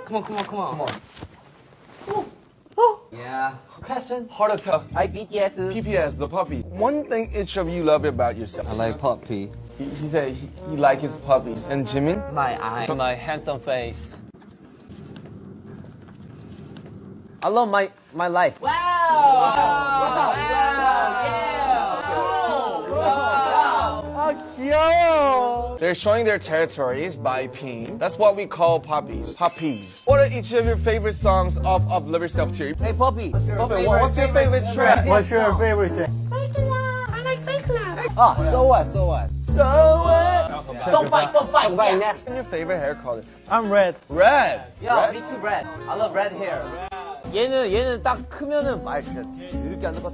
Come on, come on, come on. Come on. Yeah. Question? Hard to tell. I BTS. PPS, the puppy. One thing each of you love about yourself. I like puppy. He said he like his puppies. And Jimin? My eye. My handsome face. I love my life. Wow! Wow! Yeah! They're showing their territories by peeing. That's what we call puppies. Puppies. What are each of your favorite songs of Live Yourself Theory? Hey, puppy. What's your favorite track? What's your favorite thing? I like fake love. Ah, so what? So what? So what? Don't fight, don't fight. Next. What's your favorite hair color? I'm red. Red. Yeah, me too, red. I love red hair. 얘는 딱 크면은 말 진짜 이렇게 하는 거.